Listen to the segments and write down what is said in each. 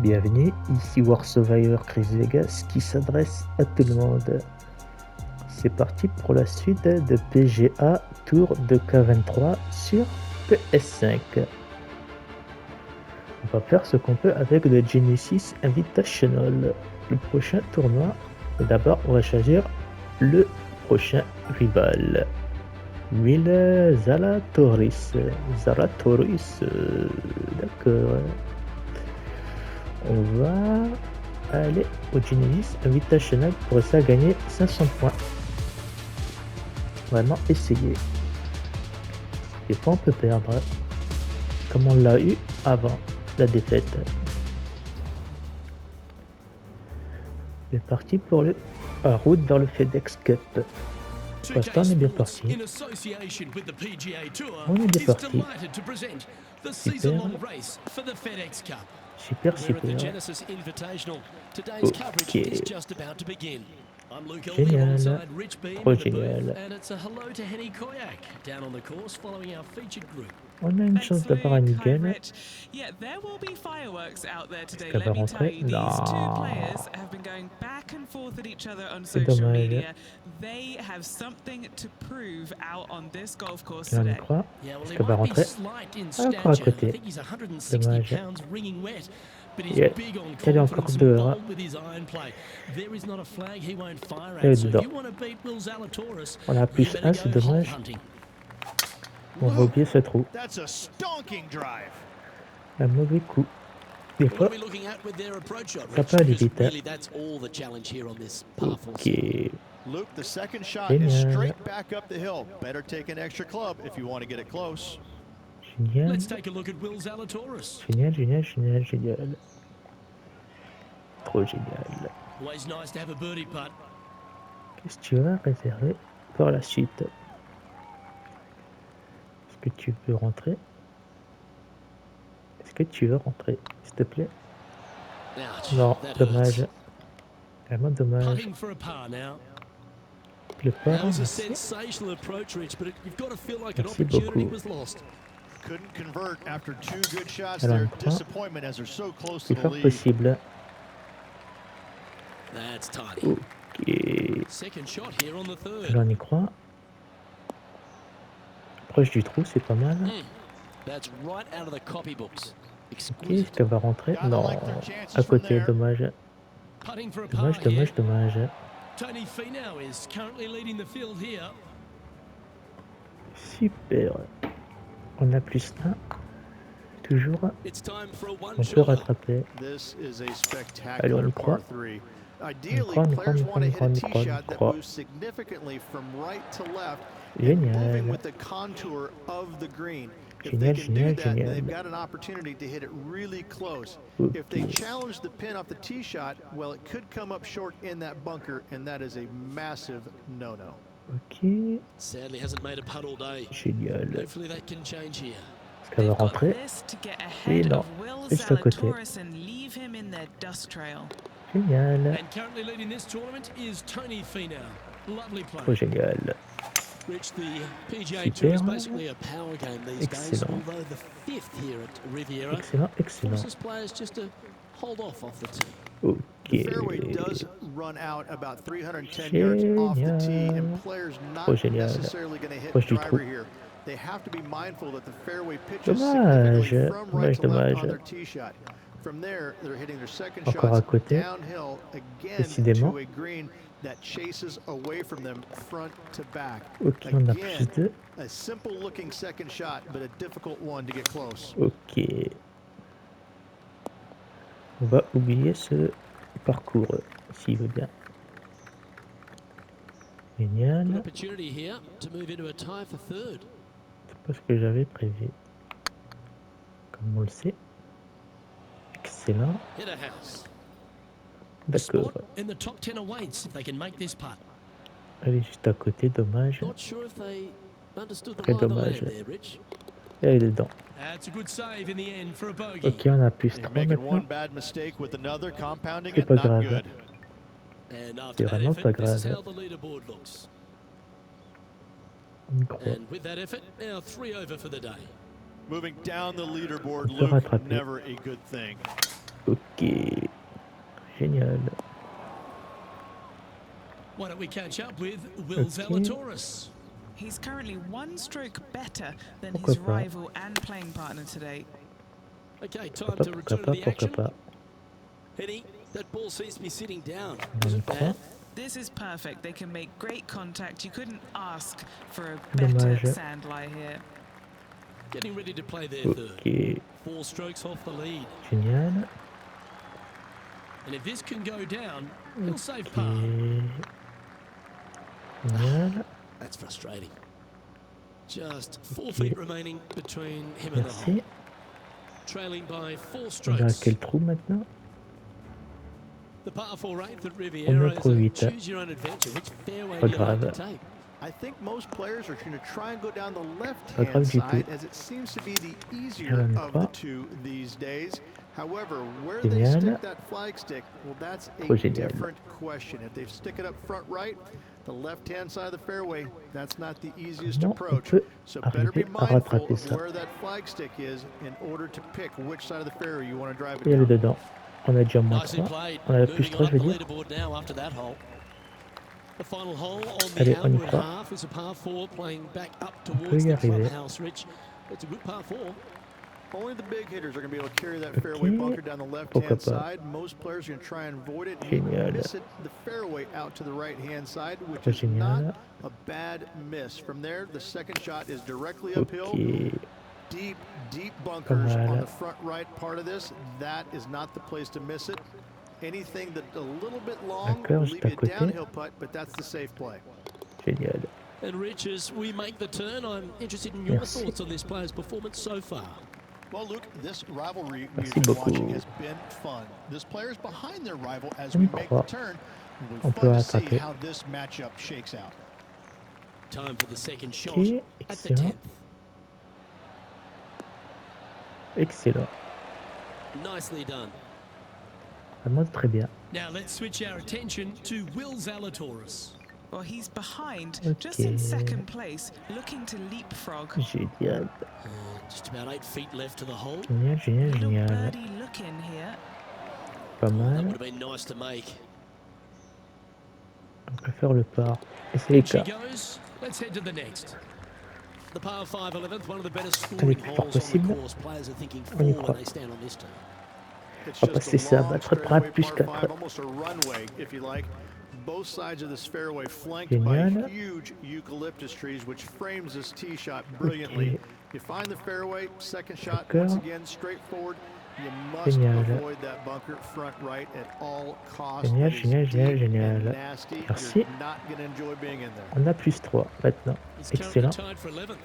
Bienvenue, ici War Survivor Chris Vegas qui s'adresse à tout le monde. C'est parti pour la suite de PGA Tour de K23 sur PS5. On va faire ce qu'on peut avec le Genesis Invitational, le prochain tournoi. Et d'abord, on va choisir le prochain rival. Will Zalatoris. D'accord. On va aller au Genesis Invitational pour ça gagner 500 points. Vraiment essayer. Des fois on peut perdre, comme on l'a eu avant la défaite. C'est parti pour la route vers le FedEx Cup. Pour l'instant on est bien parti. On est bien parti. Super. Super. Ok. Génial. Trop génial. On a une chance d'avoir un gun. Est-ce qu'elle va rentrer? Non. C'est dommage. Et on y croit. Est-ce qu'elle va rentrer? Encore à côté. Dommage. Elle est encore dehors. Elle est dedans. On a plus 1, c'est dommage. On va oublier ce trou. Un mauvais coup. Des fois, ça peut aller vite. Ok. Génial. Génial. Trop génial. Qu'est-ce que tu vas réserver pour la suite? Est-ce que tu veux rentrer? S'il te plaît? Non, dommage. Vraiment dommage. Le par, merci. Merci beaucoup. Alors on prend. C'est fort possible. Ok. Alors on y croit. Proche du trou, c'est pas mal. Ok, est-ce qu'elle va rentrer? Non, à côté, dommage. Dommage. Super. On a plus 1. Toujours. On peut rattraper. Allez, on y croit. On y croit. Génial. Génial. They've got an opportunity to hit it really close. If they challenge the pin off the tee shot, well, it could come up short in that bunker, and that is a massive no-no. Ok. Sadly hasn't made a putt all day. Génial. Hopefully that can change here. Est-ce qu'elle va rentrer? Et non, juste à côté. Génial. Trop génial. Super. Excellent. Ok. Génial. Proche du trou. Dommage. Encore à côté. Décidément. Ok, on a plus 2. Ok. On va oublier ce parcours, s'il veut bien. Génial. C'est pas ce que j'avais prévu. Comme on le sait. Excellent. D'accord. Elle est juste à côté, dommage. Très dommage. Elle est dedans. Ok, on a plus 3 maintenant. C'est pas grave. C'est vraiment pas grave. On croit. Moving down the leaderboard, On peut rattraper. never a good thing. Ok. Génial. Why don't we catch up with Will Ok. Zalatoris? He's currently one stroke better than Pourquoi his pas. rival and playing partner today. Okay, Pourquoi time pas, to pourquoi return to pas, the pourquoi action. pas. Henny, that ball seems to be sitting down. Is it 23. bad? This is perfect. They can make great contact. You couldn't ask for a better Dommage. sand lie here. Getting ready to play their third. Ok. 4 strokes off the lead. Génial. And if this can go down, he'll save Ok. par. Génial. That's frustrating. Just 4 feet remaining between him and the hole. Merci. Trailing by 4 On va à strokes. quel trou maintenant? The par 4 8th at On Riviera est is trop a vite. choose your own adventure. Which fairway Pas do you like to grave. take? I think most players are going to try and go down the Pas grave left-hand du side tout. as it seems to be the easier of the 23. two these days. However, where they Génial. stick that flag stick, well, that's Trop a génial. different question. If they stick it up front right, the left-hand side of the fairway, that's not the easiest Comment on approach. peut So better be arriver à mindful rattraper of ça? where that flag stick is in order to pick which side of the fairway you want to drive it Et aller down. dedans. On a déjà moins Nicely 3. played. On a plus Moving 3, on je up veux the dire. leaderboard now after that hole. The final hole on the Allez, on y outward croit. half is a par 4 playing back up On peut towards y the arriver. clubhouse, Rich. It's a good par 4. Only the big hitters are going to be able to carry that Ok. fairway bunker down the Pourquoi left-hand pas. side. Most players are going to try and avoid it and Génial. miss it the fairway out to the right-hand side, which Trop is not génial. a bad miss. From there, the second shot is directly Ok. uphill. Deep, deep Pas bunkers on mal. the front right part of this. That is not the place to miss it. Anything that a little bit long D'accord, will juste leave à you a côté. downhill putt, but that's the safe play. Génial. And Rich, as we make the turn, I'm interested in your Merci. thoughts on this player's performance so far. Well, Luke, this rivalry Merci we've been beaucoup. watching has been fun. This player's behind their rival as On we y make the croit. turn. It'll be On peut fun to see rattraper. how this matchup shakes out. Time for the second shot Ok. at the Excellent. 10th. Excellent. Nicely done. Vraiment très bien. Now let's switch our attention to Will Zalatoris. Well, he's behind, just Ok. in second place, looking to leapfrog. Génial. Just about 8 feet left to the hole. Génial, génial, Little génial. birdie look in here. Pas That mal. would have been nice to make. On peut faire le par. Et c'est les In she gars. goes. Let's head to the next. The par 5 11th, one of the better Allez, scoring plus fort holes on the possible. course. Players are thinking On y 4 croit. when they stand on this turn. It's On va just passer a ça à long battre par straightaway plus par 4. 5, almost a runway, if you like. Both sides of this fairway flanked by Génial. huge eucalyptus trees, which frames this tee shot brilliantly. Ok. You find the fairway, second shot, D'accord. once again, straightforward. You must Génial. avoid that bunker front right at all costs. Génial, That is génial, génial, deep and génial. nasty. Merci. You're not going to enjoy being in there. On a plus 3 maintenant. He's currently Excellent. tied for 11th.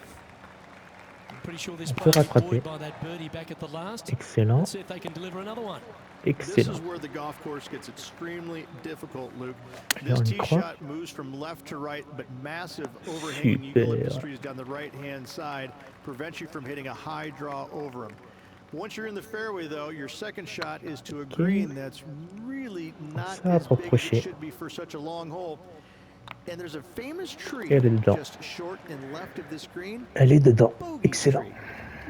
I'm pretty sure this On peut player is rattraper. buoyed by that birdie back at the last. Excellent. Let's see if they can deliver another one. This is Excellent. where the golf course gets extremely difficult, Luke. Allez, This on y tee croit. shot moves from left to right, but massive overhanging eucalyptus trees down the right-hand side prevent you from hitting a high draw over them. Once you're in the fairway, though, your second shot is to a green that's really not Ça, as big as approcher. it should be for such a long hole. And there's a famous tree Et elle est dedans. just short and left of this green. Elle est dedans. Bogey Excellent. tree.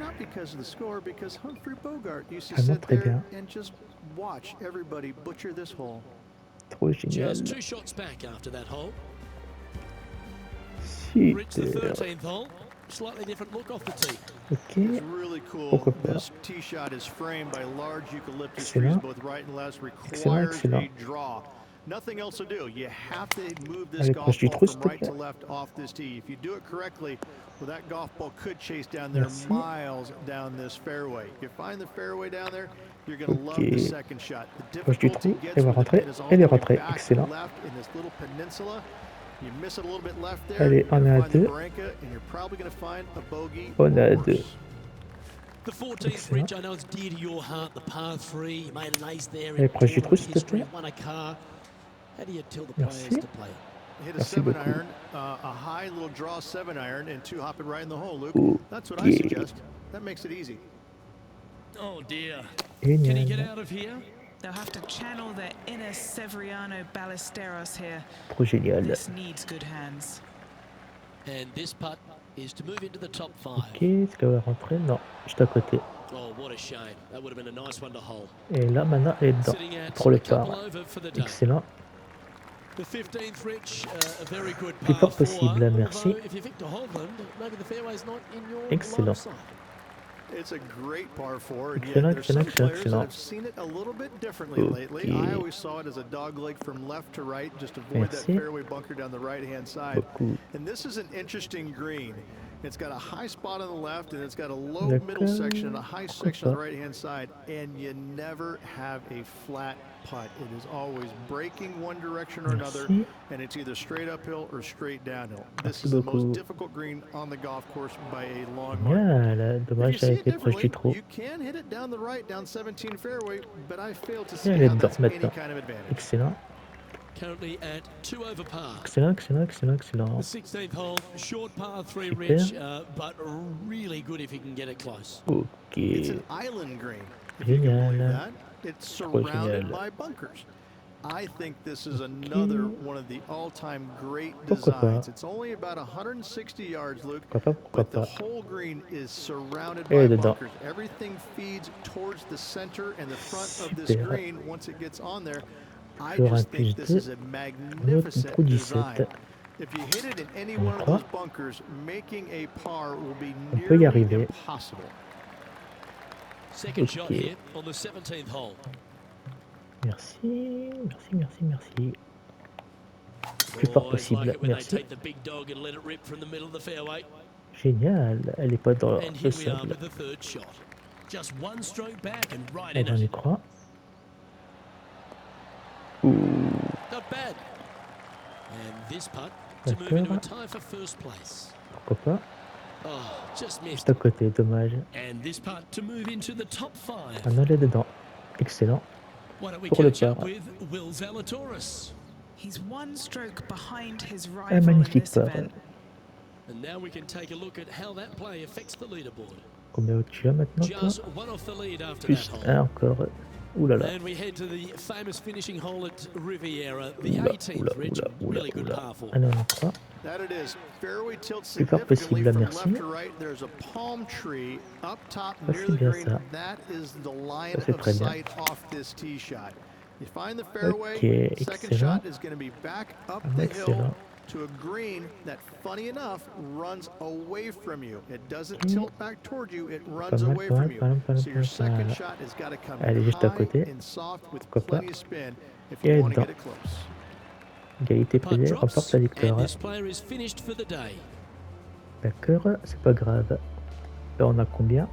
Not because of the score, because Humphrey Bogart used to Vraiment sit très there bien. and just watch everybody butcher this hole. Trop génial. Just 2 shots back after that hole. Reach the Super. 13th hole. Slightly different look off the tee. It's Ok. really cool. Pourquoi pas. This tee shot is framed by large eucalyptus Excellent. trees, both right and left, Excellent, requires excellent. a draw. Nothing else to do. You have to move this Allez, golf proche du ball trou, from s'il te right to plaît. left off this tee. If you do it correctly, well, that golf ball could chase down there Merci. miles down this fairway. If you find the fairway down there, you're going to love Ok. the second shot. The Proche du difficulty trou, gets elle va when the rentrer, pin is all elle the est way rentrée, back excellent. left in this little peninsula. You miss it a little bit left there. Allez, you're on est gonna à find the 2. Barranca, and you're probably going to find a bogey. On est or à worse. 2. The 14th Excellent. bridge, I know it's dear to your heart, the par 3. You made an ace there Allez, in proche du trou, tournament s'il te history, plaît. won a car. How do you tell the Merci. players to play? Hit a Merci 7 beaucoup. iron, a high little draw 7 iron, and 2 hopping right in the hole, Luke. Ok. That's what I suggest. That makes it easy. Oh dear. Can he get Génial. out of here? They'll have to channel their inner Severiano Ballesteros here. Trop génial. This needs good hands. And this putt is to move into the top 5. Ok, est-ce qu'elle va rentrer? Non, juste à côté. Oh, what a shame. That would have been a nice one to hold. Et là, maintenant, elle est dedans. Sitting at Pour le a couple par. over for the day. Excellent. The 15th, Rich, a very good Plus par fort 4. possible, merci. Although, if you Victor Hovland, maybe the fairway's not in your line Excellent. of sight. It's a great par 4, and yet Excellent, there's some excellent, players that excellent. have seen it a little bit differently lately. I always saw it as a dogleg from left to right, just avoid that Merci. fairway bunker down the right-hand side. Beaucoup. And this is an interesting green. It's got a high spot on the left, and it's got a low D'accord. middle section and a high section on the pas. right-hand side, and you never have a flat putt. It is always breaking one direction or another, Merci. and it's either straight uphill or straight downhill. This Merci is the beaucoup. most difficult green on the golf course by a long margin. Génial. If Dommage, you see j'avais it été proche du differently, trou. you can hit it down the right, down 17 fairway, but I fail to see Elle est how dedans that's any maintenant. kind of advantage. Excellent. Currently at 2 over par. Excellent, excellent, excellent, The excellent. 16th hole, short par 3, Super. Rich, but really good if he can get it close. It's Ok. an island green, if you can believe Génial. that. It's Trop surrounded génial. by bunkers. I think this is another one of the all-time great Pourquoi pas? designs. It's only about 160 yards, Luke, Pourquoi pas, pourquoi but the pas. whole green is surrounded Et by dedans. bunkers. Everything feeds towards the center and the front of this Super. green once it gets on there. I Sur un just think plus this 2, is a magnificent trou design. 17. If you hit it in any On one of croit. those bunkers, making a par will be On peut y nearly arriver. impossible. Second shot Ok. here on the 17th hole. Merci, merci, merci, merci. Plus fort Always like possible, it when they merci. take the big dog and let it rip from the middle of the fairway. Génial. Elle est pas dans And le here we are sable. with the third shot. Just one stroke back and right Et in on y it. croit. Ouh. Not bad. And this putt to move into a tie for first place. Pourquoi pas? Oh, just missed. Juste à côté, dommage. And this putt to move into the top 5. Maintenant, elle est dedans. Excellent. Why don't we Pour le catch up par. with Will Zalatoris? He's one stroke behind his Un rival in magnifique this par. event. And now we can take a look at how that play affects the leaderboard. Combien tu as maintenant, toi? Just one off the lead after that Plus hole. un encore. Ouh là là. And we head to the famous finishing hole at Riviera, the Oula, 18th, oula, Rich. oula, oula, Really good oula. par 4. Alors, on y croit. That it is. Fairway tilts Plus fort significantly possible, from merci. left to right. There's a palm tree up top Ça, near c'est the bien green. ça. That is the line Ça, c'est of très bien. sight off this tee shot. You find the fairway, Ok, second excellent. shot is going to be back up Ah, the excellent. hill to a green that, funny enough, runs away from you. It doesn't Ok. tilt back toward you, it runs mal, away pas from mal, you. pas mal, pas mal, So your pas second mal. shot has got to come Elle est in juste à high côté. and soft with Pourquoi pas. plenty of spin if Et you want to dedans. get it close. Égalité Putt payée, drops, remporte la and victoire. this player is finished for the day. D'accord, c'est pas grave. Là, on a combien?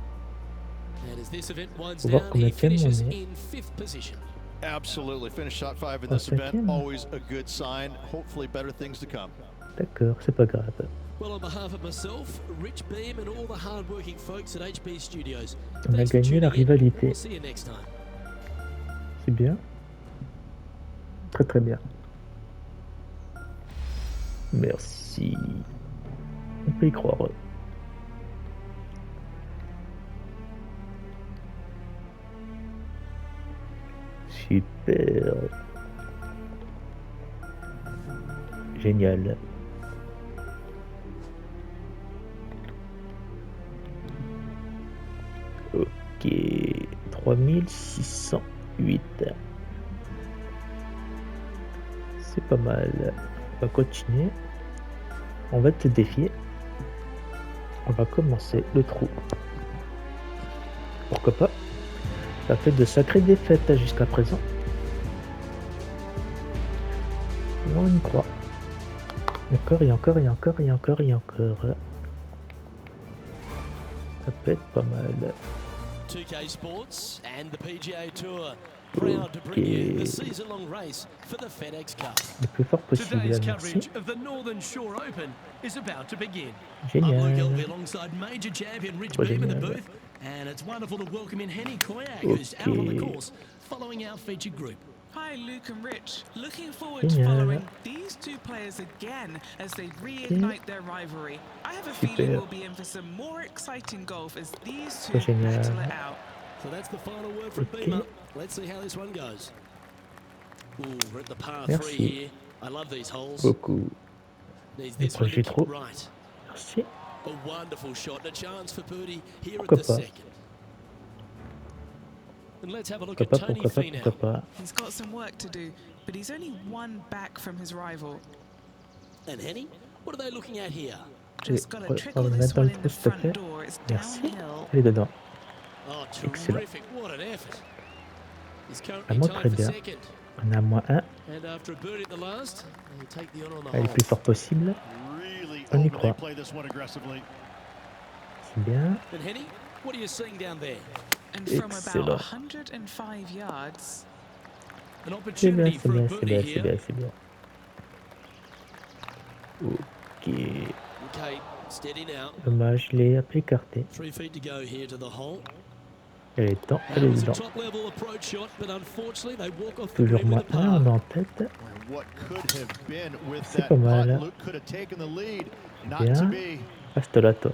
And as this event winds Faut voir down, combien he de thèmes on finishes est. in 5th position. Absolutely. Finish top 5 in En this event. cinquième. Always a good sign. Hopefully better things to come. D'accord, c'est pas grave. Well, on behalf of myself, Rich Beam, and all the hard-working folks at HB Studios, On a thanks for gagné la tuning in. rivalité. We'll see you next time. C'est bien. Très très bien. Merci. On peut y croire. Super. Génial. Ok. 3608. C'est pas mal. On va continuer. On va te défier. On va commencer le trou. Pourquoi pas? Ça fait de sacrées défaites jusqu'à présent. On y croit. Encore et encore et encore et encore et encore. Ça peut être pas mal. 2K Sports and the PGA Tour, proud to bring you the season-long race for the FedEx Cup. Le plus fort possible, Today's merci. coverage of the Northern Shore Open is about to begin. I'm Luke Génial. Elvey alongside major champion Rich Trop Beam in the génial. booth, and it's wonderful to welcome in Henny Koyak, who's out on the Ok. course following our featured group. Hi, Luke and Rich. Looking forward to Génial. following these two players again as they reignite their rivalry. I have a feeling Super. we'll be in for some more exciting golf as these Trop two génial. battle it out. So that's the final word from Ok. Beamer. Let's see how this one goes. Ooh, we're at the par Merci. 3 here. I love these holes. Beaucoup. Needs Mais this one to projet kick trop. right. Merci. A wonderful shot and a chance for birdie here Pourquoi at the pas. second. And let's have a look Pourquoi at pas, Tony pourquoi pas, Finau. pourquoi pas. He's got some work to do, but he's only one back from his rival. And Henny, what are they looking at here? Just got to On trickle va le this mettre dans one le in trou, the s'il te front plaît. door. It's Merci. downhill. Elle est dedans. Oh, Excellent. terrific. What an effort. He's currently Vraiment très tied for bien. second. On a moins 1. And after a birdie at the last, he'll take the honor on the Elle est le hole. plus fort possible. Really On y overly croit. play this one aggressively. C'est bien. And Henny, what are you seeing down there? And from about Excellent. 105 yards, An C'est bien, opportunity c'est for a bien, c'est birdie bien, c'est here. bien, c'est bien. Ok. Okay, steady now. Dommage, je l'ai un peu écarté. 3 feet to go here to the hole. Elle est dedans, That elle est was a dedans. top-level approach shot, but unfortunately they walk off the Toujours green moins with a 1, on est par. en tête. And what could have been with C'est that pas putt, mal. Luke could have taken the lead. C'est Not bien. to be. Reste là, toi.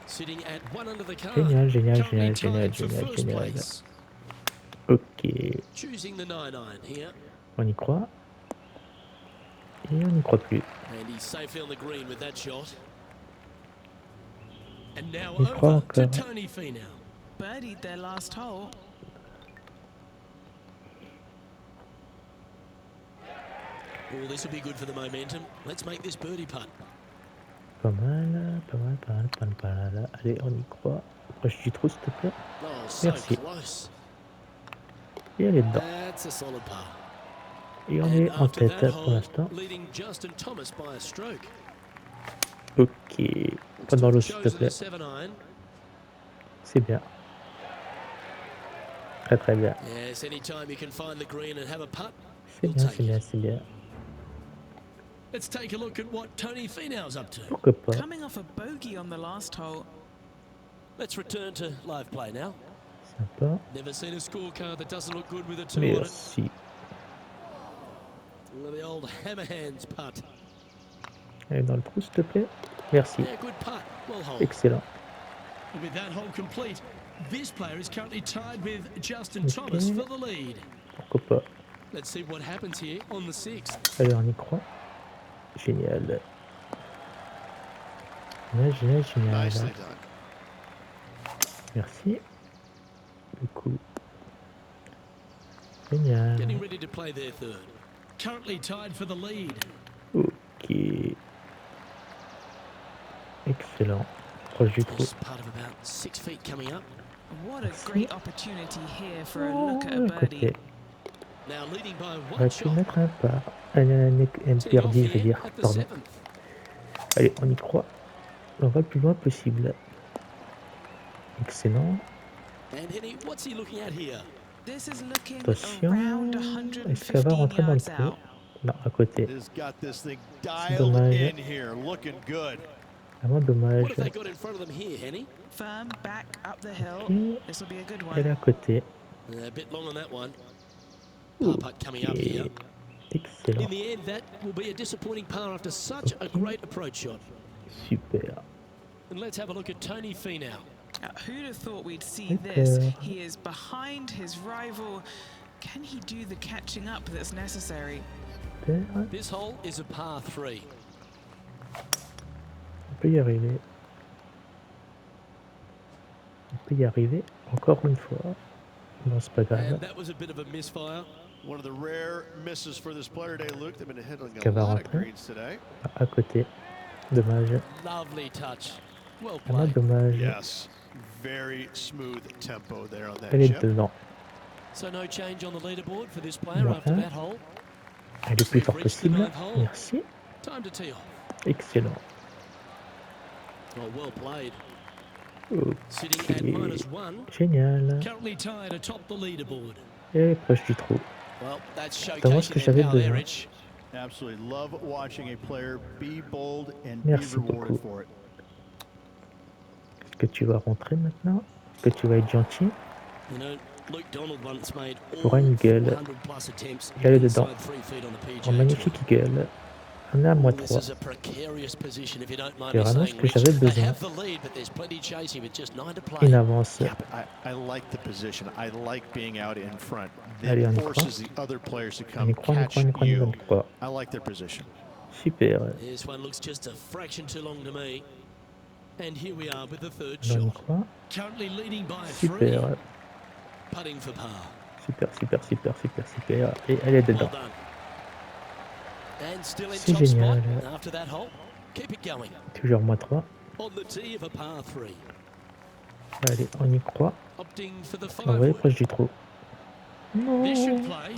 Sitting at one under the car. Génial, génial, Currently génial, génial, tied for génial, first génial. place. Ok. Choosing the 9-iron here. On y croit. Et on n'y croit plus. And he's safely on the green with that shot. And now Il croit over to encore. Tony Finau. birdied their last hole. Oh, this will be good for the momentum. Let's make this birdie putt. Pas mal, pas mal, pas mal, pas mal, pas mal. Allez, on y croit. Proche du trou, s'il te plaît. Oh, so Merci. close. Et elle est dedans. That's a solid par. Et on And est en after tête that pour hole, l'instant. leading Justin Thomas by a stroke. Ok. Pas dans l'eau, s'il te Chosen plaît. a 7-iron. C'est bien. Très très bien. Yes, anytime you can find the green and have a putt, C'est you'll bien, take c'est bien, it. c'est bien. Let's take a look at what Tony Finau's up to. Pourquoi pas. Coming off a bogey on the last hole. Let's return to live play now. Sympa. Never seen a scorecard that doesn't look good with a 2 on it. Merci. Well, the old hammer hands putt. Allez, dans le trou, s'il te plaît. Merci. Yeah, good putt. Well holed. Excellent. And with that hole complete, this player is currently tied with Justin Okay. Thomas for the lead. Pourquoi pas. Let's see what happens here on the 6th. Allez, on y croit. Génial. Génial, génial, génial. Nicely done. Merci. Du coup. Génial. Getting ready to play their third. Currently tied for the lead. Ok. Excellent. Proche du trou. This part of about 6 feet coming up. What a great opportunity here for a Oh, look at a à birdie. côté. Now leading by On one va pu shot. mettre un par. Un Teeing off perdu, je veux here dire. at the Pardon. 7th. Allez, on y croit. On va le plus loin possible. Excellent. And Henny, what's he looking at here? This is looking Attention. around Est-ce qu'elle va 115 rentrer dans le yards trou? out. Non, à côté. Has got this thing dialed dommage. in here. Looking good. Vraiment What dommage. have they got in front of them here, Henny? Firm back up the hill. Ok. This will be a good Elle est one. à côté. A bit long on that one. Par putt coming up here. Ok. In Excellent. the end, that will be a disappointing par after such a great approach shot. Super. And let's have a look at Tony Finau. Who'd have thought we'd see this? Okay. He is behind his rival. Can he do the catching up that's necessary? Super. This hole is a par 3. On peut y arriver. On peut y arriver. Encore une fois. Non, c'est pas grave. And that was a bit of a misfire. One of the rare misses for this player today, Luke. They've been hitting Qu'elle a va lot of rentrer. greens today. À côté. Dommage. Lovely touch. Well Vraiment played. dommage. Yes. Very smooth tempo there on that Elle est chip. dedans. So no change on the leaderboard for this player Voilà. after that hole. Elle est le plus fort possible. Merci. Time to tee off. Excellent. Oh, well played. Sitting Ok. at -1. Génial. Currently tied atop the leaderboard. Et proche du trou. Well, that's Exactement ce showcasing que their j'avais power there, besoin. Rich. Absolutely love watching a player be bold and Merci be rewarded beaucoup. for it. Est-ce que tu vas rentrer maintenant? Est-ce que tu vas être gentil? You know, Luke Donald once made Pour all un eagle. 400 plus attempts Et elle est dedans. inside 3 feet on the PGA En Tour. magnifique eagle. On est à moins This 3. is a precarious position, if you don't mind C'est me vraiment saying, ce que Rich. j'avais They besoin. have the lead, but there's plenty chasing with just 9 to play. Une avance. Yeah, but I like the position. I like being out in front. Allez, on That y forces the other players to On come y croit, on y catch croit, on y croit, on y you. croit. I like their position. Super. This one looks just a fraction too long to me. And here we are with the third On y shot. croit. Currently leading by 3. Super. Putting for par. Super, super, super, super, super. Et elle est Well dedans. done. And still in C'est top spot génial. after that hole. Keep it going. Toujours moins 3. On the tee of a par 3. Allez, on y croit. Opting for the On va aller 5-wood. proche du trou. This should Non, play.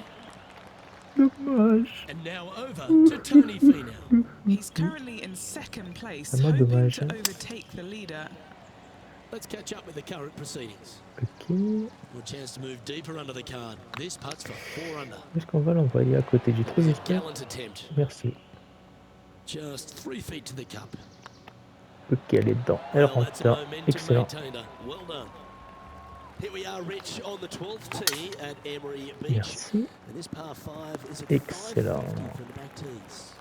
dommage. And now over to Tony Finau. He's currently in second place, Vraiment hoping dommage. to overtake the leader. Let's catch up with the current proceedings. Ok. A chance to move deeper under the card. This putt's for 4 under. Est-ce qu'on va l'envoyer à côté du It trou, was a j'espère? gallant attempt. Merci. Just 3 feet to the cup. Ok, elle est dedans. Elle Well, that's a rentre. momentum Excellent. maintainer. Well done. Here we are, Rich, on the 12th tee at Emery Beach. Merci. And this par 5 is at Excellent. 550 from the back tees.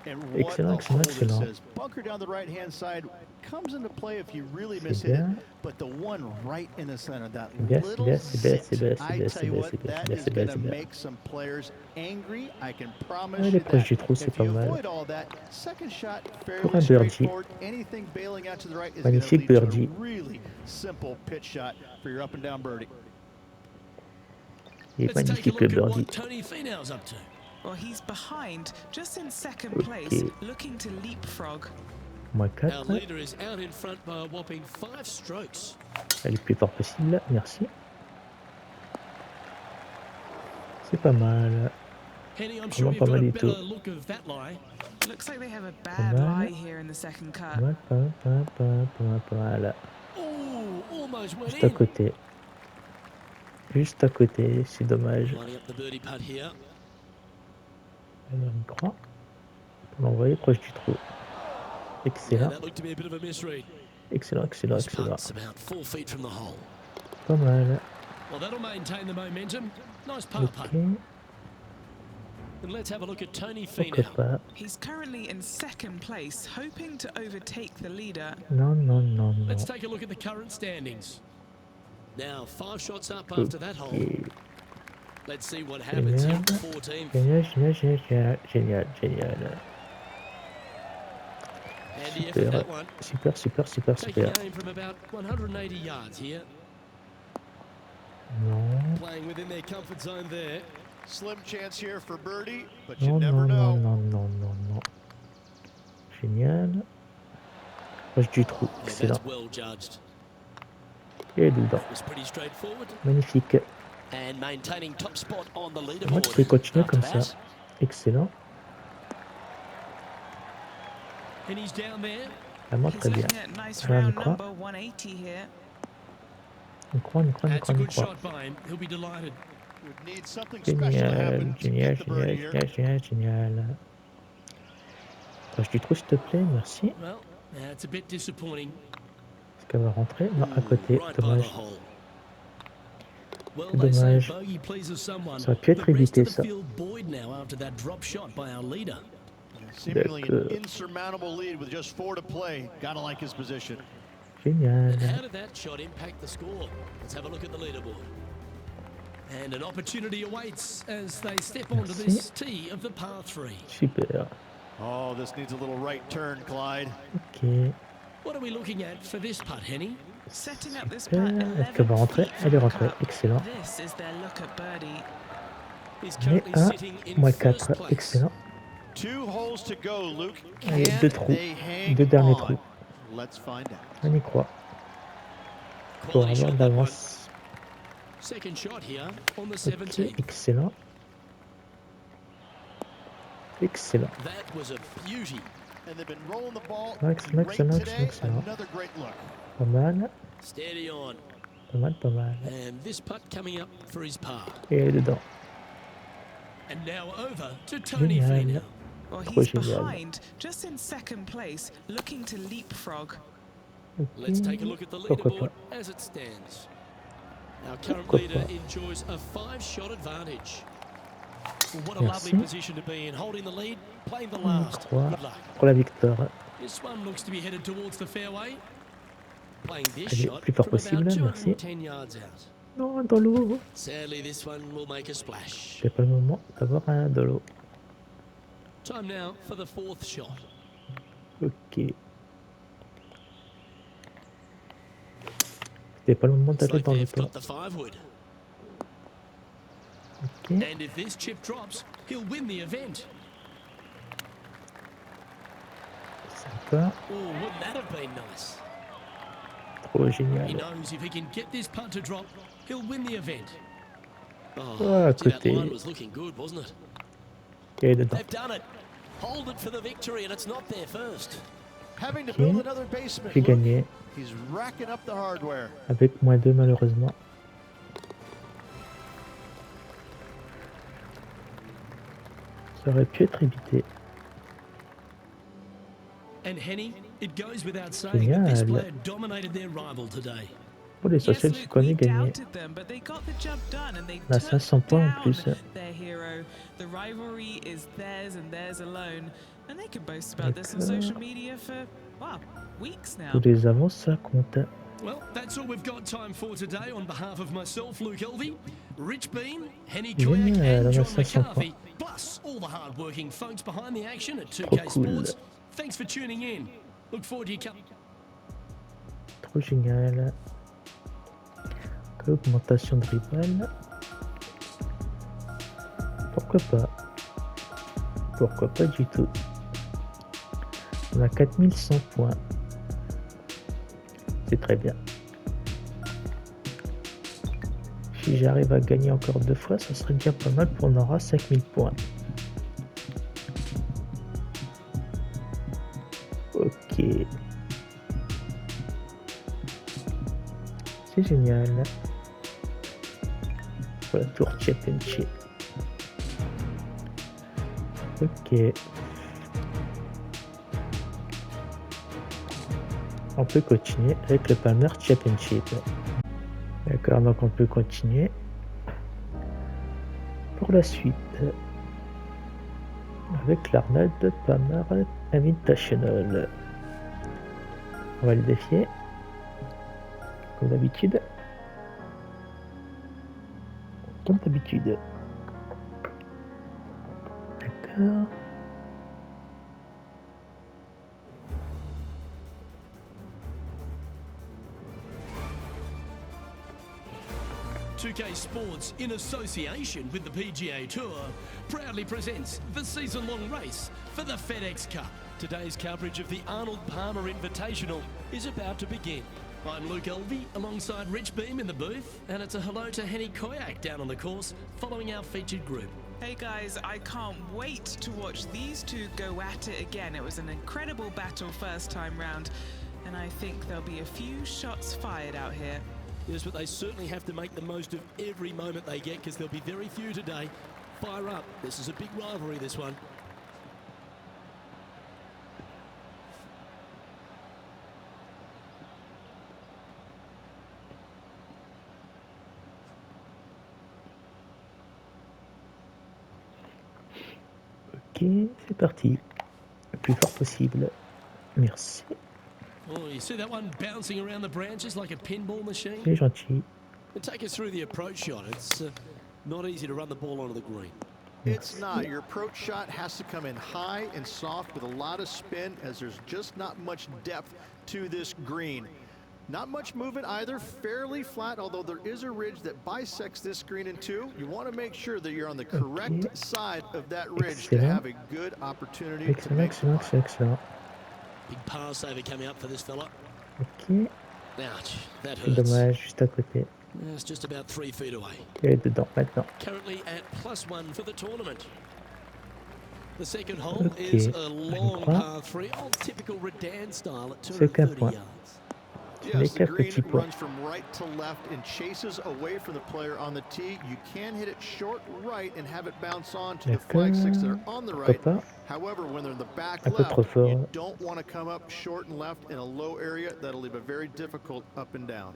And what Excellent, a hole excellent, this excellent. is. Bunker down the right-hand side comes into play if you really C'est miss hit it, bien. but the one right in the center, that Bien, c'est little bien, c'est bien, zit, c'est bien, c'est I bien, tell c'est you bien, what, c'est bien, that c'est bien, is c'est bien, going to c'est bien. make some players angry. I can promise Elle you est proche that. du trou, c'est If pas you mal. avoid all that, second shot Pour fairly un birdie. straightforward. Anything bailing out to the right is going to Magnifique lead to a birdie. really simple pitch shot for your up and down birdie. Il est Let's take a magnifique le look at birdie. what Tony Finau's up to. Well, he's behind, just in second Okay. place, looking to leapfrog. Moins Our 4. leader is out in front by a whopping 5 strokes. Elle est le plus fort possible. Merci. C'est pas mal. Henny, I'm Vraiment sure pas you've got mal a du better tout. look of that lie. Looks like they have a Pas bad mal. lie here in the second Pas cut. mal, pas mal, pas mal, pas mal, pas mal, pas mal. Oh, almost went Juste à in. côté. Juste à côté, c'est dommage. Lining up the birdie putt here. Alors, on y croit. Pour l'envoyer proche du trou. Yeah, Excellent. that looked to be a bit of a misread. Excellent, excellent, This excellent. putt's about 4 feet from the hole. Pas mal. Well, that'll maintain the momentum. Nice par Ok. putt. And let's have a look at Tony Pourquoi Finau. pas. He's currently in second place, hoping to overtake the leader. Non, non, non, non. Let's take a look at the current standings. Now, 5 shots up after that hole. Ok. Let's see what happens here Génial. at 14th. Génial, génial, génial, génial, génial. Handy effort Super, that one. super, super, super, Taking super. aim from about 180 yards here. Non, Playing within their comfort zone there. Slim chance here for birdie, but you non, never non, non, know. non, non, non, non. Génial. Proche du trou, Yeah, excellent. that's well judged. Et dedans. It was pretty straightforward. Magnifique. And maintaining top spot on the Moi, leaderboard. tu peux continuer After comme ça. that. Excellent. And he's down there. Vraiment He's très bien. looking at nice Ah, on y round croit. number 180 here. On y croit, on y croit, on y That's a croit, on y good croit. shot by him. He'll be delighted. Would need something special to Génial, happen to génial, get the birdie génial, here. génial, génial, génial. Proche du trou, s'il te plaît, merci. Well, it's a bit disappointing. Est-ce qu'elle va rentrer? Non, à côté, Right by the dommage. hole. Well, C'est they say dommage. bogey pleases someone. Ça aurait pu être The rest évité, of the ça. field buoyed now after that drop shot by our leader. Seemingly an D'accord. insurmountable lead with just 4 to play. Gotta like his position. Génial. And how did that shot impact the score? Let's have a look at the leaderboard. And an opportunity awaits as they step onto Merci. this tee of the par 3. Super. Oh, this needs a little right turn, Clyde. Ok. What are we looking at for this putt, Henny? Setting up this Super. putt Est-ce qu'elle va 11 rentrer? feet Elle est from the rentrée. cup. Excellent. This is their look at birdie. He's Et currently 1, sitting in moins first 4. place. Excellent. 2 holes to go, Luke. Allez, Can 2 trous. they hang 2 derniers on? trous. Let's find out. On y croit. Pour Quality avoir shot, de that one. l'avance. Second shot here on the Ok, 17th. excellent. Excellent. That was a beauty. And they've been rolling the ball Excellent, great excellent, today. excellent. Another great look. Pas mal. Steady on. Pas mal, pas mal. And this putt coming up for his par. Et elle est dedans. And now over to Tony Génial. Finau. Well, Trop he's génial. behind, just in second place, looking to leapfrog. Ok. Let's take a look at the Pourquoi leaderboard pas. as it stands. Our current Pourquoi leader pas. enjoys a 5-shot advantage. Well, what a Merci. lovely position to be in, holding the lead, playing the On y last. croit. Good luck. Pour la victoire. This one looks to be headed towards the fairway. Playing this Allez, shot plus fort from possible, about merci. 210 yards out. Non, dans l'eau. Sadly, this one will make a splash. C'est pas le moment d'avoir un dans l'eau. Time now for the 4th shot. Ok. C'était pas le moment Looks d'aller like dans le they've plat. got the 5-wood. And if this chip drops, he'll win the event. Sympa. Oh, wouldn't that have been nice? Trop He génial. knows if he can get this putt to drop, he'll win the event. Ah, à Gee, that line côté. was looking good, wasn't it? Et dedans. They've done it. Hold it for the victory, and it's not their first. Having to Ok. build another basement. J'ai Look, gagné. he's racking up the hardware. Avec -2 malheureusement. Ça aurait pu être évité. And Henny, it goes without saying that this Génial. player dominated their rival today. Oh, les Yes, socials, Luke, c'est qu'on we est gagné. doubted them, but they got the job done and they On a took 500 points en down plus. their hero. The rivalry is theirs and theirs alone, and they can boast about this on D'accord. social media for, wow, weeks now. Tous les avants, ça compte. Well, that's all we've got time for today. On behalf of myself, Luke Elvey, Rich Bean, Henny Koyak, Génial, on and a John 500 McCarthy, plus all the hard-working folks behind the action at 2K Trop cool. Sports. Thanks for tuning in. Look forward to your company. Trop génial. Augmentation de rival. Pourquoi pas? Pourquoi pas du tout? On a 4100 points. C'est très bien. Si j'arrive à gagner encore 2 fois, ça serait déjà pas mal, pour on aura 5000 points. Ok. C'est génial. Pour la Tour Championship. Ok. On peut continuer avec le Palmer Championship. D'accord, donc on peut continuer pour la suite avec l'Arnold Palmer Invitational. On va le défier comme d'habitude. Comme d'habitude. D'accord. 2K Sports, in association with the PGA Tour, proudly presents the season-long race for the FedEx Cup. Today's coverage of the Arnold Palmer Invitational is about to begin. I'm Luke Elvey, alongside Rich Beam in the booth, and it's a hello to Henny Koyak down on the course, following our featured group. Hey guys, I can't wait to watch these two go at it again. It was an incredible battle first time round, and I think there'll be a few shots fired out here. Yes, but they certainly have to make the most of every moment they get, because there'll be very few today. Fire up. This is a big rivalry, this one. Ok, c'est parti. Le plus fort possible. Merci. Oh, you see that one bouncing around the branches like a pinball machine? C'est gentil. And take us through the approach shot. It's not easy to run the ball onto the green. It's not. Your approach shot has to come in high and soft with a lot of spin, as there's just not much depth to this green. Not much movement either, fairly flat, although there is a ridge that bisects this green in two. You want to make sure that you're on the correct side of that ridge to have a good opportunity to make the putt. Excellent. Big pass over coming up for this fella. Ok, Ouch, that c'est hurts. dommage, juste à côté. It's just about 3 feet away. Et dedans, maintenant. Currently at +1 for the tournament. The second hole Ok, is a je long crois. par 3, old typical Redan style at C'est qu'un 230 point. yards. Yes, the Make a green petit point. runs from right to left and chases away from the player on the tee. You can hit it short right and have it bounce on to the flag sticks that are on the right. Pourquoi pas? However, when they're in the back Un peu trop left, fort. you don't want to come up short and left in a low area. That'll leave it very difficult up and down.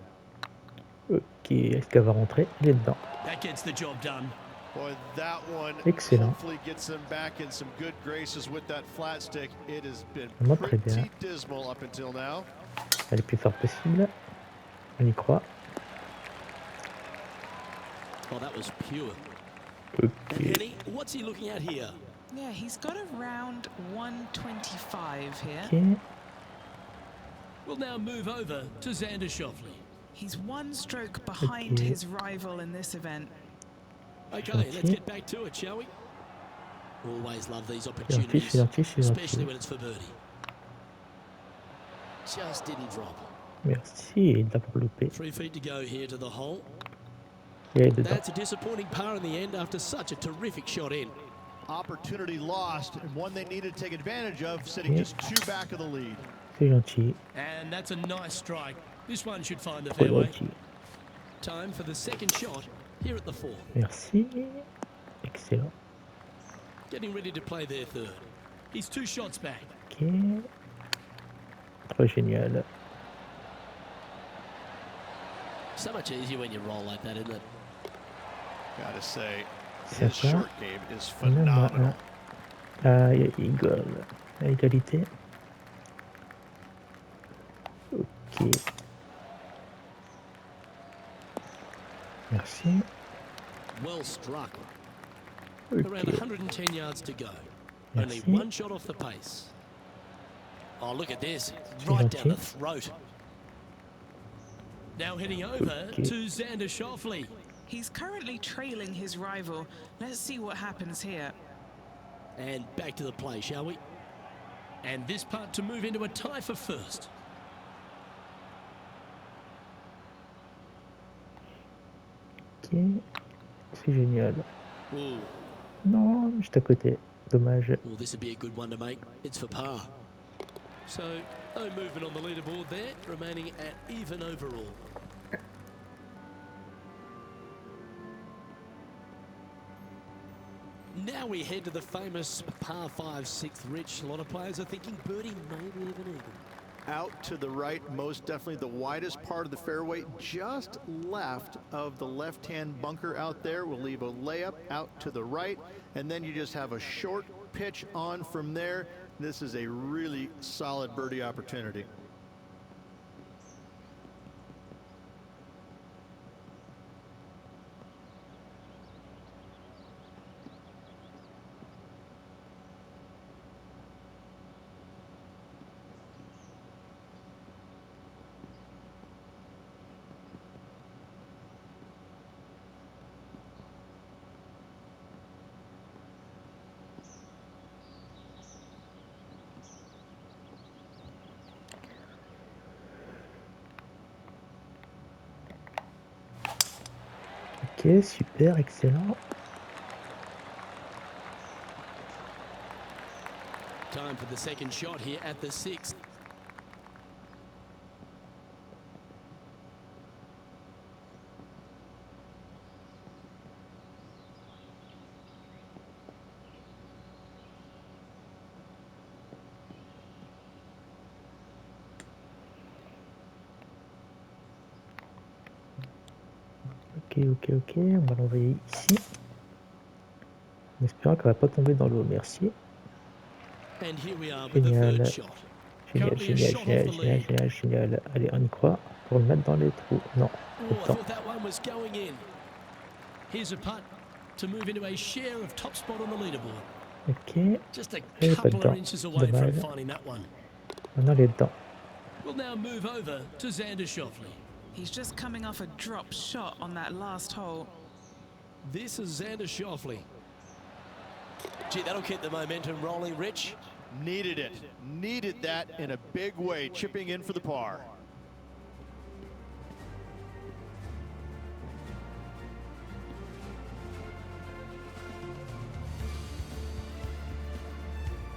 Ok, est-ce qu'elle va rentrer? Elle est dedans. That gets the job done. Boy, that one Excellent. hopefully gets them back in some good graces with that flat stick. It has been Vraiment très bien. pretty dismal up until now. Elle est le plus fort possible. On y croit. Oh, that was pure. Ok. And Henny, what's he looking at here? Yeah, he's got around 125 here. Ok. We'll now move over to Xander Schauffele. He's one stroke behind Okay. his rival in this event. Okay, let's gentil. get back to it, shall we? Always love these Je suis gentil, je suis opportunities, gentil, je suis especially gentil. when it's for birdie. Just didn't drop. Merci d'avoir loupé. 3 feet to go here to the hole. Il est dedans. That's a disappointing par in the end after such a terrific shot in. Opportunity lost, and one they needed to take advantage of, sitting just 2 back of the lead. C'est gentil. And that's a nice strike. This one should find the Trop fairway. gentil. Time for the second shot here at the 4. Merci. Excellent. Getting ready to play their third. He's 2 shots back. Ok. Trop génial. So much easier when you roll like that, isn't it? Gotta say, Ça his va. short game is On en a un. phenomenal. Ah, Eagle. À égalité. Ok. Merci. Well struck. Ok. Around 110 yards to go. Merci. Only 1 shot off the pace. Oh, look at this. Right down the throat. Now heading over Okay. to Xander Schauffele. He's currently trailing his rival. Let's see what happens here. And back to the play, shall we? And this putt to move into a tie for first. Ok. C'est génial. Ooh. Non, juste à côté. Dommage. Well, this would be a good one to make. It's for par. So, no movement on the leaderboard there, remaining at even overall. Now we head to the famous par 5 6th, Rich. A lot of players are thinking birdie, maybe even eagle. Out to the right, most definitely the widest part of the fairway, just left of the left-hand bunker out there. We'll leave a layup out to the right, and then you just have a short pitch on from there. This is a really solid birdie opportunity. Ok, super, excellent. Time for the second shot here at the 6th. Ok, on va l'envoyer ici. En espérant qu'elle va pas tomber dans l'eau, merci. And here we are with the Génial. third shot. Génial, Currently a génial, shot off génial, the génial, lead. génial, génial. Allez, on y croit pour le mettre dans les trous. Non, Oh, trop I de temps. thought that one was going in. Here's a putt to move into a share of top spot on the leaderboard. Ok, Just a pas couple dedans. of inches away from Dommage. finding that one. Maintenant, elle est dedans. We'll now move over to Xander Schauffele. He's just coming off a drop shot on that last hole. This is Xander Schauffele. Gee, that'll keep the momentum rolling, Rich. Needed it. Needed that in a big way, chipping in for the par.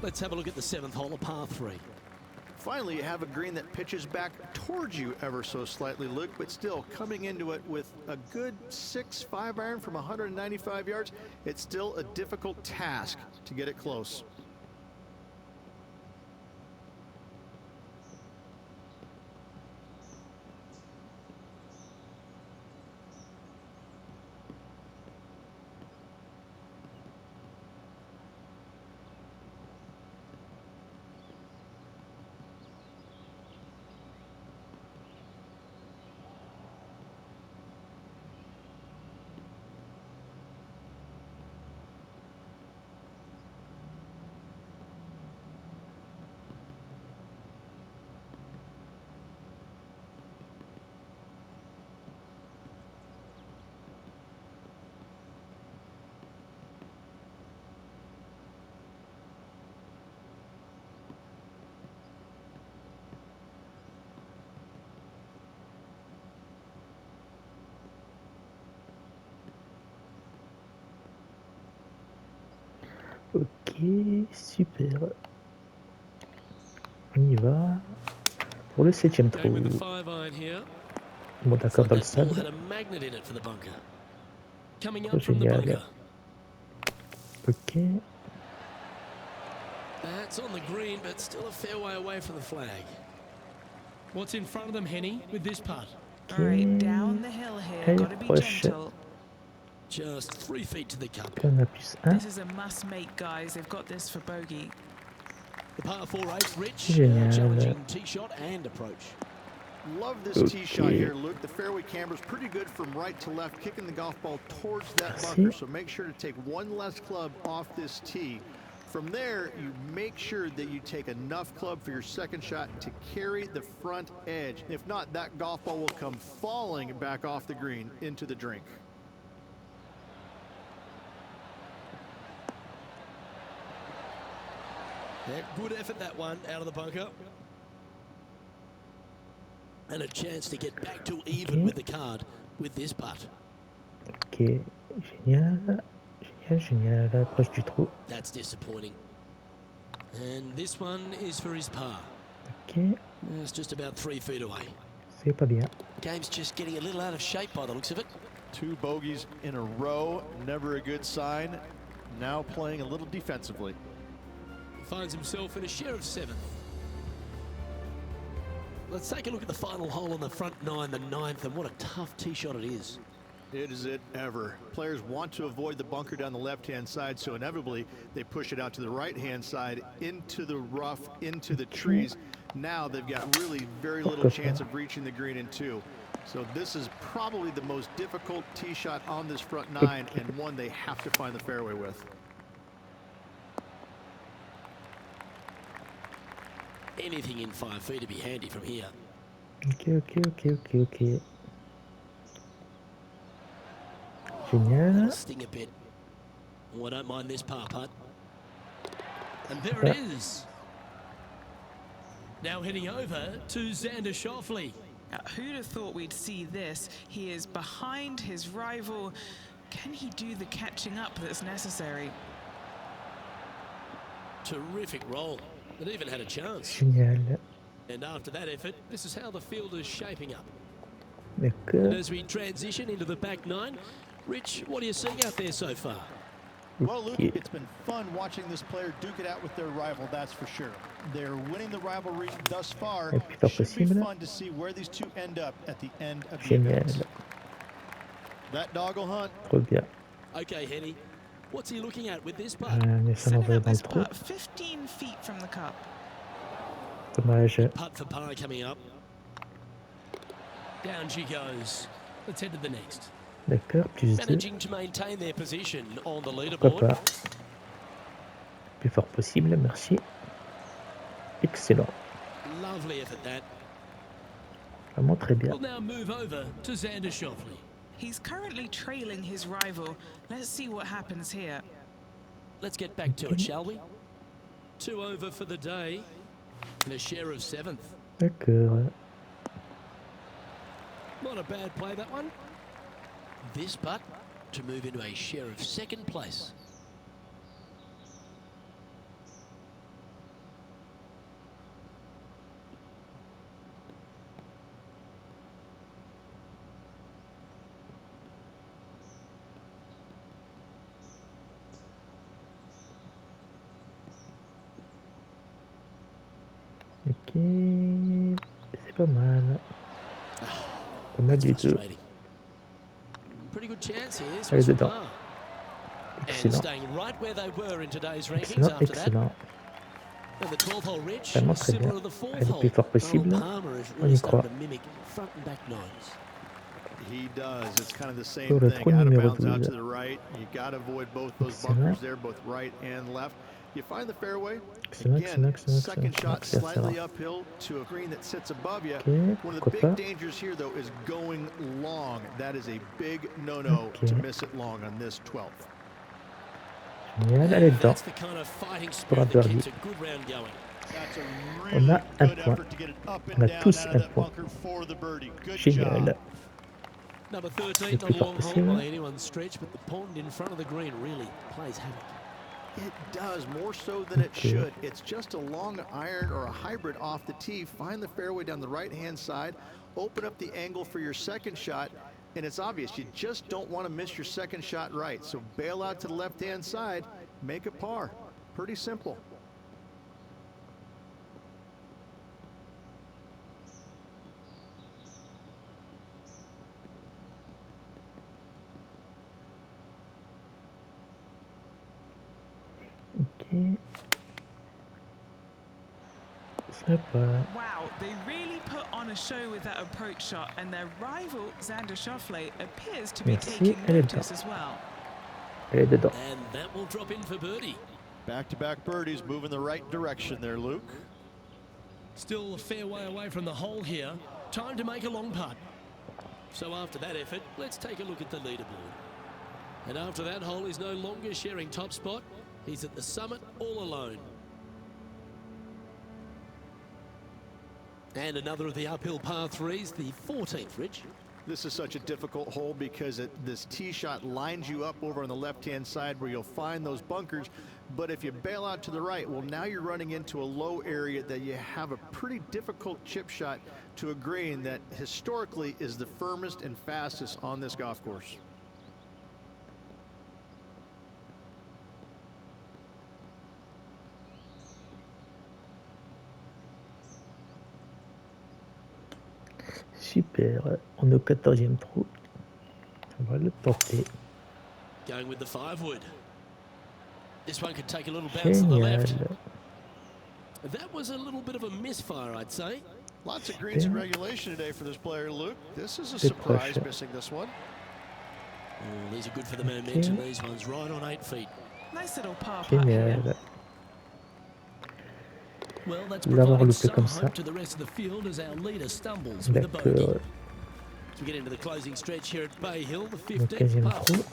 Let's have a look at the 7th hole of par 3. Finally, you have a green that pitches back towards you ever so slightly, Luke, but still coming into it with a good 6-5 iron from 195 yards. It's still a difficult task to get it close. Ok, super. On y va. Pour le 7ème trou. Going with the 5-iron here. Bon, It's d'accord, like dans le that ball sable. had a magnet in it for the bunker. Coming Trop up from the génial. bunker. Ok. That's on the green, but still a fair way away from the flag. What's in front of them, Henny, with this putt? All right, down the hill here. Elle Got to be proche. gentle. Just 3 feet to the cup. Puis on a plus 1. This is a must-make, guys. They've got this for bogey. The par 4-8, Rich. Génial. Challenging tee shot and approach. Love this tee shot here, Luke. The fairway camber's pretty good from right to left, kicking the golf ball towards that bunker. So make sure to take one less club off this tee. From there, you make sure that you take enough club for your second shot to carry the front edge. If not, that golf ball will come falling back off the green into the drink. Yeah, good effort that one out of the bunker. And a chance to get back to even with the card with this putt. Ok, génial. Génial, génial. Approche du trou. That's disappointing. And this one is for his par. Ok, It's just about 3 feet away. c'est pas bien. Game's just getting a little out of shape by the looks of it. 2 bogeys in a row, never a good sign. Now playing a little defensively. Finds himself in a share of 7th. Let's take a look at the final hole on the front 9, the 9th, and what a tough tee shot it is. It is it ever. Players want to avoid the bunker down the left-hand side, so inevitably they push it out to the right-hand side, into the rough, into the trees. Now they've got really very little chance of reaching the green in 2. So this is probably the most difficult tee shot on this front 9, and one they have to find the fairway with. Anything in 5 feet to be handy from here. Ok. Génial. That'll sting a bit. Oh, I don't mind this par putt. And there it is. Now heading over to Xander Schauffele. Who'd have thought we'd see this? He is behind his rival. Can he do the catching up that's necessary? Terrific roll. It even had a chance. Génial. And after that effort, this is how the field is shaping up. D'accord. And as we transition into the back 9, Rich, what are you seeing out there so far? Well, Luke, it's been fun watching this player duke it out with their rival, that's for sure. They're winning the rivalry thus far. Should be fun to see where these two end up at the end of the event. That dog will hunt. Trop bien. Okay, Henny, what's he looking at with this putt? Laissez l'envoyer dans le trou. 15 feet from the cup. Dommage. Putt for par coming up. Down she goes. Let's head to the next. D'accord, plus 2. Managing to maintain their position on the Pourquoi leaderboard. pas. Plus fort possible, merci. Excellent. Lovely effort that. Vraiment très bien. We'll now move over to Xander Schauffele. He's currently trailing his rival. Let's see what happens here. Let's get back to it, shall we? 2 over for the day and a share of 7th. D'accord. Not a bad play, that one. This putt to move into a share of 2nd place. Ok. C'est pas mal. Pas mal du tout. Frustrating. Pretty good chance here. Allez So dedans. far. And Excellent. staying right where they were in today's rankings Excellent, after that. excellent. And the 12th hole, Rich, Vraiment is très similar bien. to the 4th Allez le hole. plus fort possible. Arnold Palmer is On really y starting croit. to mimic front and back nines. He does. It's kind of the same Sur le thing. trou Out of numéro bounds, out 12. to the right. You got to avoid both those Excellent. bunkers there, both right and left. You find the fairway. Excellent, Again, excellent, second excellent, shot excellent. slightly uphill to a green that sits above you. Ok, One of the pourquoi big pas. dangers here, though, is going long. That is a big no-no Ok. to miss it long on this 12th. Génial, allez dedans. That's the kind of fighting Pour un spirit that birdie. keeps a good round going. That's a On really a un good point. effort to get it up On and a down tous out un of that point. bunker for the birdie. Good Génial. job. Number 13 Le on plus the fort long hole possible. by anyone's stretch, but the pond in front of the green really plays havoc. It does, more so than it should. It's just a long iron or a hybrid off the tee. Find the fairway down the right-hand side, open up the angle for your second shot, and it's obvious you just don't want to miss your second shot right. So bail out to the left-hand side, make a par. Pretty simple. Ok. Sympa. Wow, they really put on a show with that approach shot, and their rival, Xander Schauffele, appears to be Merci, taking elle est notice dedans. as well. Elle est dedans. And that will drop in for birdie. Back-to-back birdies, moving the right direction there, Luke. Still a fair way away from the hole here. Time to make a long putt. So after that effort, let's take a look at the leaderboard. And after that hole, he's no longer sharing top spot. He's at the summit all alone. And another of the uphill par threes, the 14th, Rich. This is such a difficult hole because this tee shot lines you up over on the left-hand side where you'll find those bunkers. But if you bail out to the right, well, now you're running into a low area that you have a pretty difficult chip shot to a green that historically is the firmest and fastest on this golf course. Super. On est au 14e trou. On va le tenter. Going with the 5-wood. This one could take a little bounce to the left. Génial. That was a little bit of a misfire, I'd say. Lots of greens in regulation today for this player, Luke. This is a Good surprise pressure. missing this one. Oh, these are good for the momentum. These ones right on 8 feet. Nice little par putt here. Génial. Well, that's L'avoir providing loupé some comme ça. hope to the rest of the field as our leader stumbles with a bogey. D'accord. As we get into the closing stretch here at Bay Hill, the Le 15th 15e par. trou.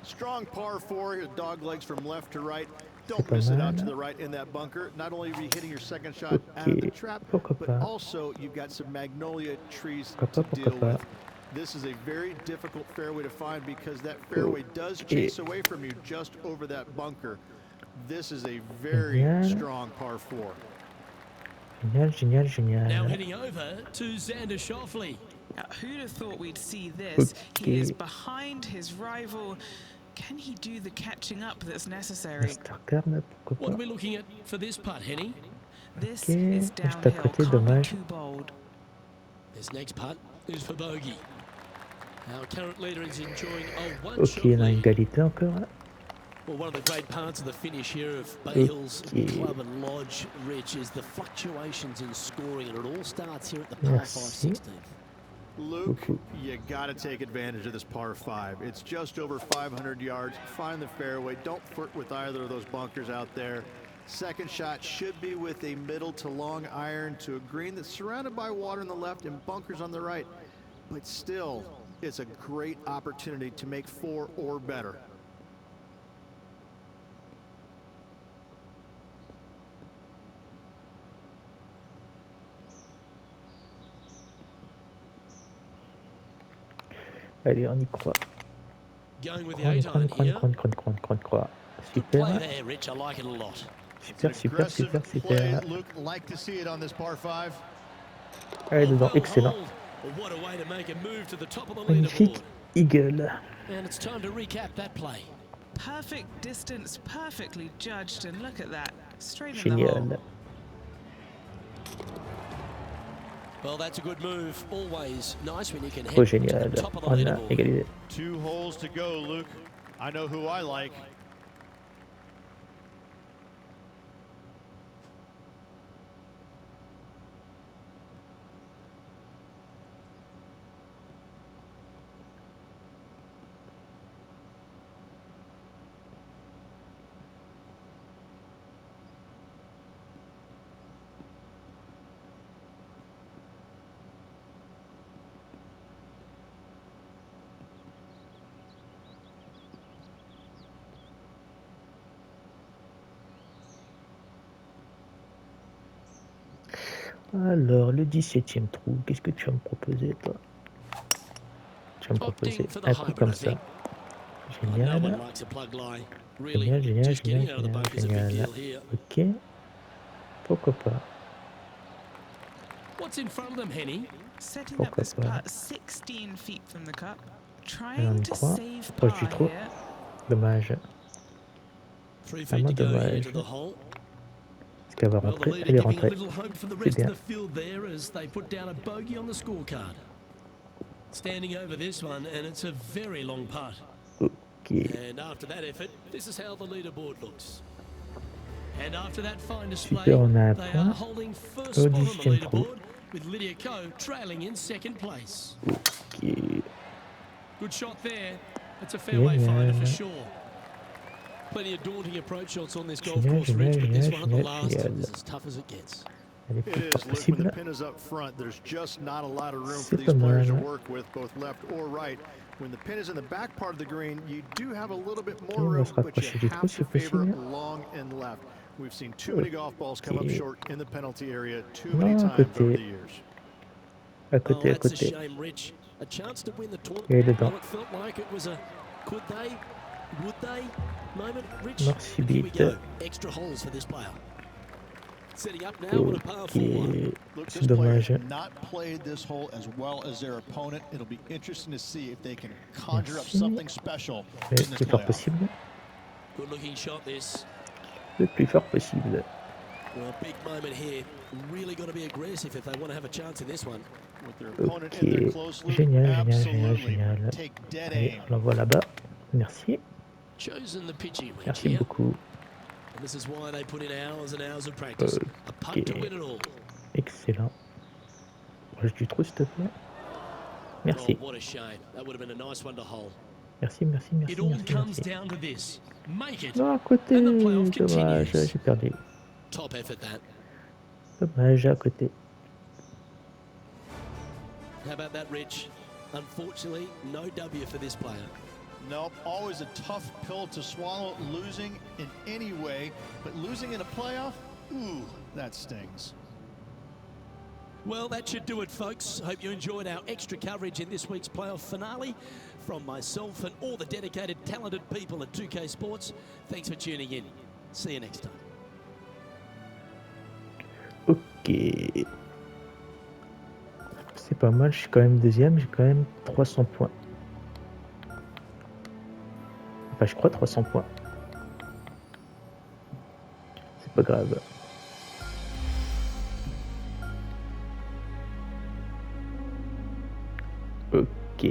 Strong par 4, dog legs from left to right. Don't pas miss it mal. out to the right in that bunker. Not only are you hitting your second shot out of the Ok. trap, Pourquoi but pas. also you've got some magnolia trees Pourquoi to pas, deal pourquoi with. pas. This is a very difficult fairway to find because that fairway does chase away from you just over that bunker. This is a very Génial. strong par 4. Génial, génial, Now génial. heading over to Xander Schauffele. Now, who'd have thought we'd see this? Okay. He is behind his rival. Can he do the catching up that's necessary? Starcam, pourquoi What are pas. we looking at for this putt, Henny? This Okay, is juste à downhill. côté, Can't be dommage. too bold. This next putt is for bogey. Our current leader is enjoying a Ok, one-shot on a lead. égalité encore. Well, one of the great parts of the finish here of Bay Hill's Okay. club and lodge, Rich, is the fluctuations in scoring, and it all starts here at the par 5 Merci. 16th. Luke, you got to take advantage of this par 5. It's just over 500 yards. Find the fairway. Don't flirt with either of those bunkers out there. Second shot should be with a middle to long iron to a green that's surrounded by water on the left and bunkers on the right. But still, it's a great opportunity to make 4 or better. Allez, on y croit. Going with the Croit, 8 croit, iron croit, here. croit, croit, croit, croit, croit. Good play Super. there, Rich. I like it a lot. Super, super, super, play. super. Luke, like to see it on this par 5. Allez, dedans, Well excellent. holed. Well, what a way to make a move to the top of the Magnifique leaderboard. eagle. And it's time to recap that play. Perfect distance, perfectly judged, and look at that. Straight in the hole. Génial. Well, that's a good move. Always nice when you can Trop head to génial. the top of the On a leaderboard. égalisé. 2 holes to go, Luke. I know who I like. Alors, le 17e trou, qu'est-ce que tu vas me proposer, toi? Tu vas me proposer Opting for the un trou hybrid, comme I ça. think. No one Génial. likes a plug lie. Really, Génial, génial, just génial, getting out of the génial, bunker is a big génial. deal here. Ok. Pourquoi pas. What's in front of them, Henny? Setting up Pourquoi this pas. putt 16 feet from the cup. Alors, on Trying y to croit. save Proche du par trou. here. Dommage. 3 feet Vraiment to go here dommage. to the hole. Est-ce qu'elle va Well, the rentrer? leader Elle est giving a rentrée. little hope for the C'est rest of bien. the field there as they put down a bogey on the scorecard. Standing over this one, and it's a very long putt. Ok. And after that effort, this is how the leaderboard looks. And after that fine display, Super, on a un they are point. holding first Au spot on the 18e trou. leaderboard, with Lydia Ko trailing in second place. Ok. Good shot there. It's a fairway finder for Génial. sure. Plenty of daunting approach shots on this golf Génial, course, Rich, génial, but this génial, one at the génial, last génial. is as tough as it gets. Elle est It plus is. forte Look, when the possible. pin is up front, there's just not a lot of room for C'est these pas players to mal. work with, both left or right. When the pin is in the back part of the green, you do have a little bit Ok, more on va room, se but you rapprocher du trou have si to favor possible. long and left. We've seen too many golf balls come up Ok. short in the penalty area too many Non, à times over côté. the years. À Oh, côté, à that's a côté. shame, Rich. A chance to win the tournament. Et dedans. Well, it felt like it was a could they, would they moment, Rich. Merci, And here we Beat. go. Extra holes for this player. Setting up now on a par Ok. 4. Look, C'est this player dommage. has not played this hole as well as their opponent. It'll be interesting to see if they can conjure up Merci. something special Le in this plus fort playoff. possible. Good looking shot this. Le plus fort possible. Well, big moment here. Really got to be aggressive if they want to have a chance in this one. With their opponent Ok. in their close loop, Génial, génial, génial, absolutely génial. take dead Allez, aim. on l'envoie là-bas. Merci. Chosen the pitching range Merci here. beaucoup. And this is why they put in hours and hours of practice. A putt to Ok. win it all. Excellent. Proche du trou, s'il te plaît. Oh, Merci. what a shame. That would have been a nice one to hole. Merci, merci, merci, It all merci, comes merci. down to this. Make it. Non, à côté. And the playoff Dommage, continues. j'ai perdu. Top effort that. Dommage, à côté. How about that, Rich? Unfortunately, no W for this player. Nope, always a tough pill to swallow, losing in any way, but losing in a playoff, ooh, that stings. Well, that should do it, folks. Hope you enjoyed our extra coverage in this week's playoff finale. From myself and all the dedicated, talented people at 2K Sports, thanks for tuning in. See you next time. Ok. C'est pas mal, je suis quand même deuxième, j'ai quand même 300 points. Enfin, je crois 300 points. C'est pas grave. Ok.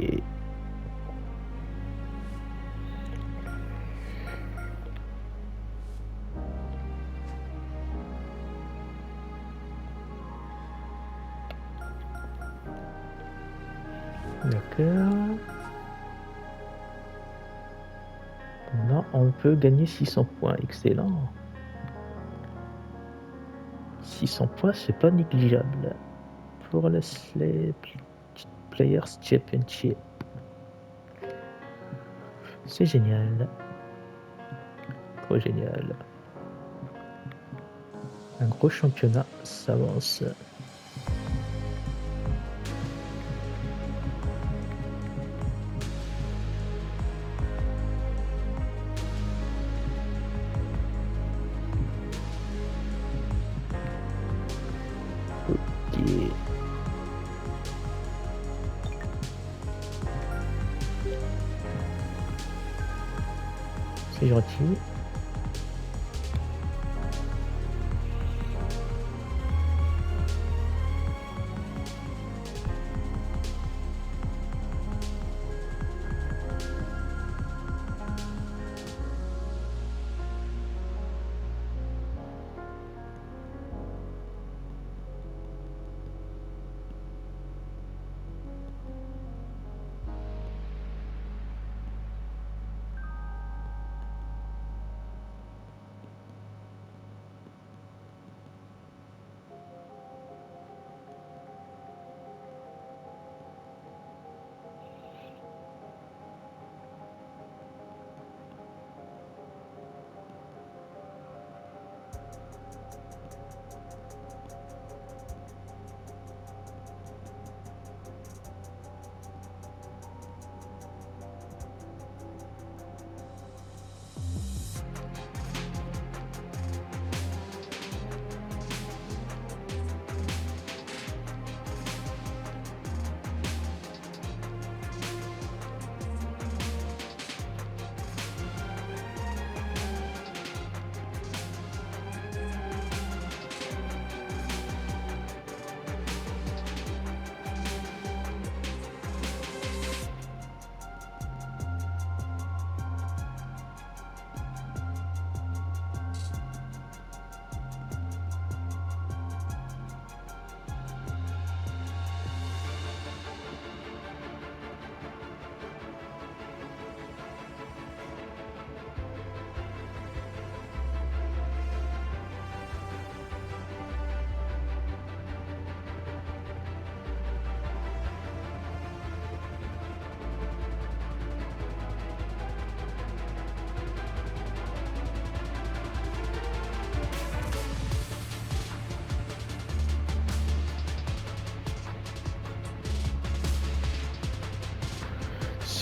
D'accord. Non, on peut gagner 600 points. Excellent. 600 points, c'est pas négligeable. Pour le Players Championship. C'est génial. Trop génial. Un gros championnat s'avance. Ok. C'est gentil.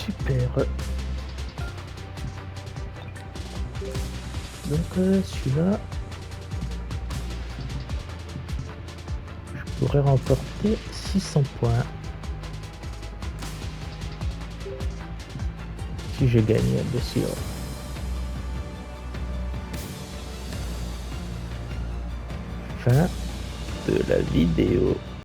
Super. Donc celui-là, je pourrais remporter 600 points. Si je gagne, bien sûr. Fin de la vidéo.